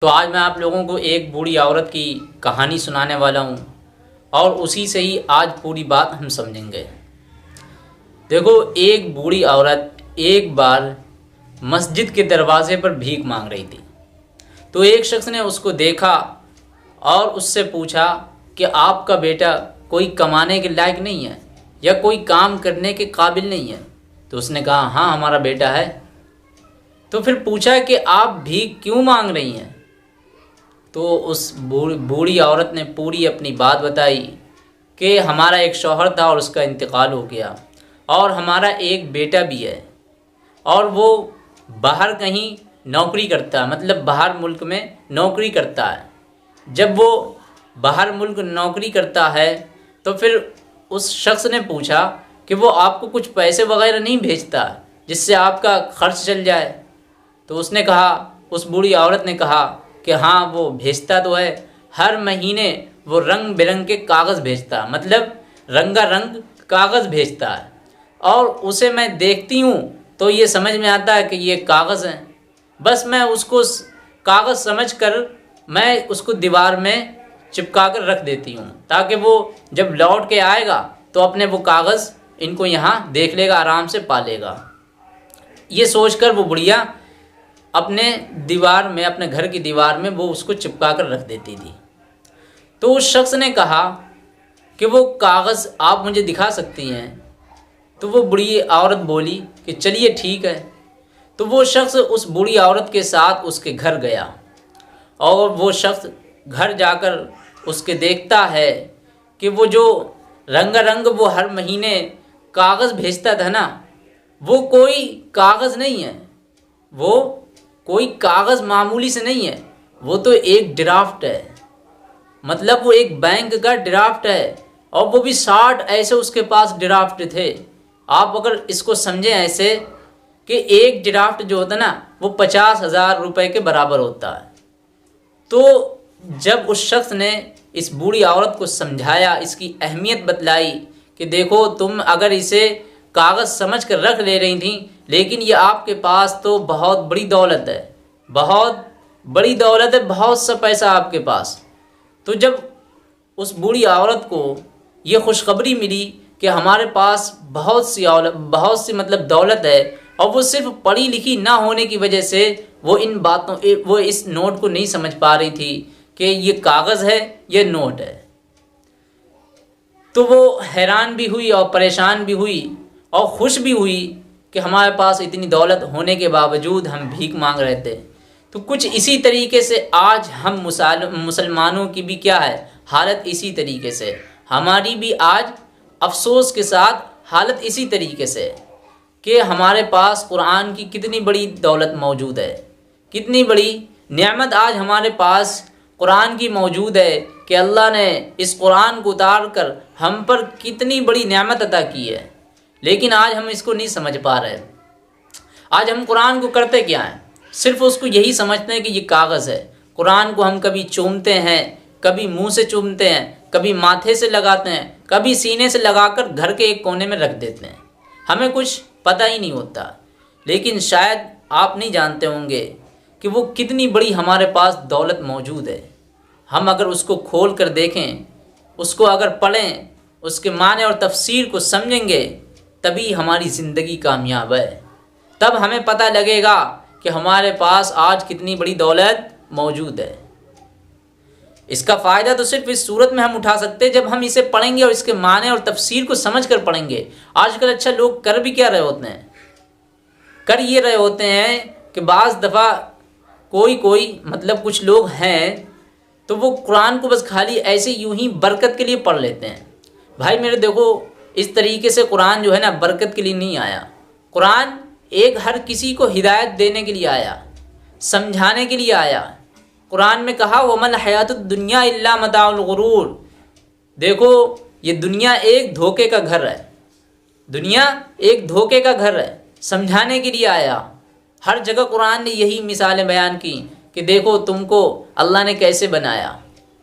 تو آج میں آپ لوگوں کو ایک بوڑھی عورت کی کہانی سنانے والا ہوں اور اسی سے ہی آج پوری بات ہم سمجھیں گے۔ دیکھو، ایک بوڑھی عورت ایک بار مسجد کے دروازے پر بھیک مانگ رہی تھی۔ تو ایک شخص نے اس کو دیکھا اور اس سے پوچھا کہ آپ کا بیٹا کوئی کمانے کے لائق نہیں ہے یا کوئی کام کرنے کے قابل نہیں ہے؟ تو اس نے کہا ہاں، ہمارا بیٹا ہے۔ تو پھر پوچھا کہ آپ بھیک کیوں مانگ رہی ہیں؟ تو اس بوڑھی عورت نے پوری اپنی بات بتائی کہ ہمارا ایک شوہر تھا اور اس کا انتقال ہو گیا، اور ہمارا ایک بیٹا بھی ہے، اور وہ باہر کہیں نوکری کرتا ہے، مطلب باہر ملک میں نوکری کرتا ہے۔ جب وہ باہر ملک نوکری کرتا ہے تو پھر اس شخص نے پوچھا کہ وہ آپ کو کچھ پیسے وغیرہ نہیں بھیجتا جس سے آپ کا خرچ چل جائے؟ تو اس نے کہا، اس بوڑھی عورت نے کہا کہ ہاں، وہ بھیجتا تو ہے، ہر مہینے وہ رنگ برنگ کے کاغذ بھیجتا، مطلب رنگا رنگ کاغذ بھیجتا ہے، اور اسے میں دیکھتی ہوں تو یہ سمجھ میں آتا ہے کہ یہ کاغذ ہیں۔ بس میں اس کو کاغذ سمجھ کر میں اس کو دیوار میں چپکا کر رکھ دیتی ہوں، تاکہ وہ جب لوٹ کے آئے گا تو اپنے وہ کاغذ ان کو یہاں دیکھ لے گا، آرام سے پا لے گا۔ یہ سوچ کر وہ بڑھیا اپنے دیوار میں، اپنے گھر کی دیوار میں وہ اس کو چپکا کر رکھ دیتی تھی۔ تو اس شخص نے کہا کہ وہ کاغذ آپ مجھے دکھا سکتی ہیں؟ تو وہ بوڑھی عورت بولی کہ چلیے ٹھیک ہے۔ تو وہ شخص اس بوڑھی عورت کے ساتھ اس کے گھر گیا، اور وہ شخص گھر جا کر اس کے دیکھتا ہے کہ وہ جو رنگا رنگ وہ ہر مہینے کاغذ بھیجتا تھا نا، وہ کوئی کاغذ نہیں ہے، وہ کوئی کاغذ معمولی سے نہیں ہے، وہ تو ایک ڈرافٹ ہے، مطلب وہ ایک بینک کا ڈرافٹ ہے، اور وہ بھی 60 ایسے اس کے پاس ڈرافٹ تھے۔ آپ اگر اس کو سمجھیں ایسے کہ ایک ڈرافٹ جو ہوتا نا وہ 50,000 روپے کے برابر ہوتا ہے۔ تو جب اس شخص نے اس بوڑھی عورت کو سمجھایا، اس کی اہمیت بتلائی کہ دیکھو، تم اگر اسے کاغذ سمجھ کر رکھ لے رہی تھیں، لیکن یہ آپ کے پاس تو بہت بڑی دولت ہے، بہت بڑی دولت ہے، بہت سا پیسہ آپ کے پاس۔ تو جب اس بوڑھی عورت کو یہ خوشخبری ملی کہ ہمارے پاس بہت سی مطلب دولت ہے، اور وہ صرف پڑھی لکھی نہ ہونے کی وجہ سے وہ اس نوٹ کو نہیں سمجھ پا رہی تھی کہ یہ کاغذ ہے، یہ نوٹ ہے، تو وہ حیران بھی ہوئی اور پریشان بھی ہوئی اور خوش بھی ہوئی کہ ہمارے پاس اتنی دولت ہونے کے باوجود ہم بھیک مانگ رہے تھے۔ تو کچھ اسی طریقے سے آج ہم مسلمانوں کی بھی کیا ہے حالت، اسی طریقے سے ہماری بھی آج افسوس کے ساتھ حالت اسی طریقے سے کہ ہمارے پاس قرآن کی کتنی بڑی دولت موجود ہے، کتنی بڑی نعمت آج ہمارے پاس قرآن کی موجود ہے کہ اللہ نے اس قرآن کو اتار کر ہم پر کتنی بڑی نعمت عطا کی ہے، لیکن آج ہم اس کو نہیں سمجھ پا رہے۔ آج ہم قرآن کو کرتے کیا ہیں؟ صرف اس کو یہی سمجھتے ہیں کہ یہ کاغذ ہے۔ قرآن کو ہم کبھی چومتے ہیں، کبھی منہ سے چومتے ہیں، کبھی ماتھے سے لگاتے ہیں، کبھی سینے سے لگا کر گھر کے ایک کونے میں رکھ دیتے ہیں، ہمیں کچھ پتہ ہی نہیں ہوتا۔ لیکن شاید آپ نہیں جانتے ہوں گے کہ وہ کتنی بڑی ہمارے پاس دولت موجود ہے۔ ہم اگر اس کو کھول کر دیکھیں، اس کو اگر پڑھیں، اس کے معنی اور تفسیر کو سمجھیں گے، تبھی ہماری زندگی کامیاب ہے۔ تب ہمیں پتہ لگے گا کہ ہمارے پاس آج کتنی بڑی دولت موجود ہے۔ اس کا فائدہ تو صرف اس صورت میں ہم اٹھا سکتے ہیں جب ہم اسے پڑھیں گے اور اس کے معنی اور تفسیر کو سمجھ کر پڑھیں گے۔ آج کل اچھا لوگ کر بھی کیا رہے ہوتے ہیں؟ کر یہ رہے ہوتے ہیں کہ بعض دفعہ کوئی مطلب کچھ لوگ ہیں تو وہ قرآن کو بس خالی ایسے یوں ہی برکت کے لیے پڑھ لیتے ہیں۔ بھائی میرے دیکھو، اس طریقے سے قرآن جو ہے نا برکت کے لیے نہیں آیا۔ قرآن ایک ہر کسی کو ہدایت دینے کے لیے آیا، سمجھانے کے لیے آیا۔ قرآن میں کہا وَمَا الْحَيَاةُ الدُّنْيَا إِلَّا مَتَاعُ الْغُرُورِ۔ دیکھو، یہ دنیا ایک دھوکے کا گھر ہے، دنیا ایک دھوکے کا گھر ہے، سمجھانے کے لیے آیا۔ ہر جگہ قرآن نے یہی مثالیں بیان کی کہ دیکھو تم کو اللہ نے کیسے بنایا،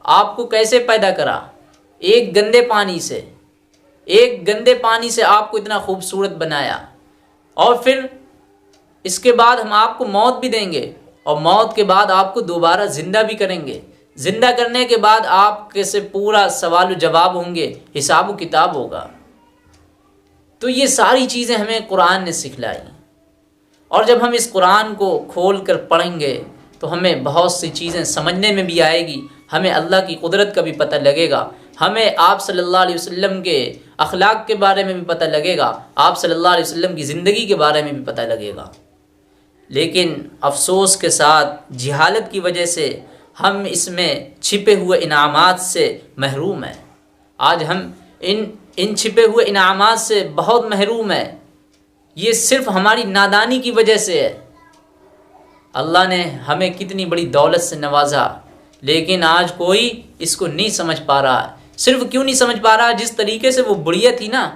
آپ کو کیسے پیدا کرا، ایک گندے پانی سے آپ کو اتنا خوبصورت بنایا، اور پھر اس کے بعد ہم آپ کو موت بھی دیں گے، اور موت کے بعد آپ کو دوبارہ زندہ بھی کریں گے. زندہ کرنے کے بعد آپ کے سے پورا سوال و جواب ہوں گے، حساب و کتاب ہوگا. تو یہ ساری چیزیں ہمیں قرآن نے سکھلائی. اور جب ہم اس قرآن کو کھول کر پڑھیں گے تو ہمیں بہت سی چیزیں سمجھنے میں بھی آئے گی، ہمیں اللہ کی قدرت کا بھی پتہ لگے گا، ہمیں آپ صلی اللہ علیہ وسلم کے اخلاق کے بارے میں بھی پتہ لگے گا، آپ صلی اللہ علیہ وسلم کی زندگی کے بارے میں بھی پتہ لگے گا. لیکن افسوس کے ساتھ جہالت کی وجہ سے ہم اس میں چھپے ہوئے انعامات سے محروم ہیں. آج ہم ان چھپے ہوئے انعامات سے بہت محروم ہیں. یہ صرف ہماری نادانی کی وجہ سے ہے. اللہ نے ہمیں کتنی بڑی دولت سے نوازا، لیکن آج کوئی اس کو نہیں سمجھ پا رہا. صرف کیوں نہیں سمجھ پا رہا؟ جس طریقے سے وہ بڑھیا تھی نا،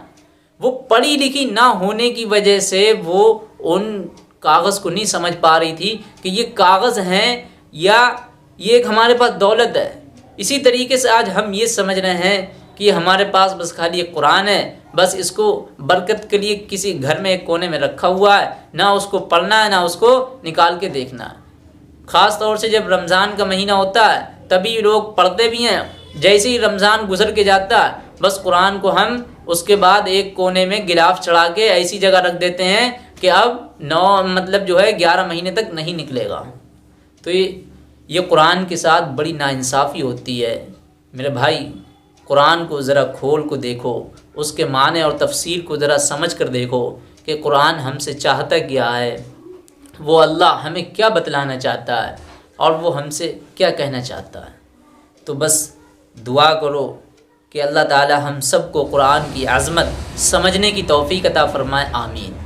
وہ پڑھی لکھی نہ ہونے کی وجہ سے وہ ان کاغذ کو نہیں سمجھ پا رہی تھی کہ یہ کاغذ ہیں یا یہ ایک ہمارے پاس دولت ہے. اسی طریقے سے آج ہم یہ سمجھ رہے ہیں کہ یہ ہمارے پاس بس خالی ایک قرآن ہے، بس اس کو برکت کے لیے کسی گھر میں ایک کونے میں رکھا ہوا ہے، نہ اس کو پڑھنا ہے نہ اس کو نکال کے دیکھنا ہے. خاص طور سے جب رمضان کا مہینہ ہوتا ہے تبھی لوگ پڑھتے بھی ہیں. جیسے ہی رمضان گزر کے جاتا ہے بس قرآن کو ہم اس کے بعد ایک کونے میں غلاف چڑھا کے ایسی جگہ رکھ دیتے ہیں کہ اب 11 مہینے تک نہیں نکلے گا. تو یہ قرآن کے ساتھ بڑی ناانصافی ہوتی ہے. میرے بھائی، قرآن کو ذرا کھول کو دیکھو، اس کے معنی اور تفسیر کو ذرا سمجھ کر دیکھو کہ قرآن ہم سے چاہتا کیا ہے، وہ اللہ ہمیں کیا بتلانا چاہتا ہے اور وہ ہم سے کیا کہنا چاہتا ہے. تو بس دعا کرو کہ اللہ تعالی ہم سب کو قرآن کی عظمت سمجھنے کی توفیق عطا فرمائے. آمین.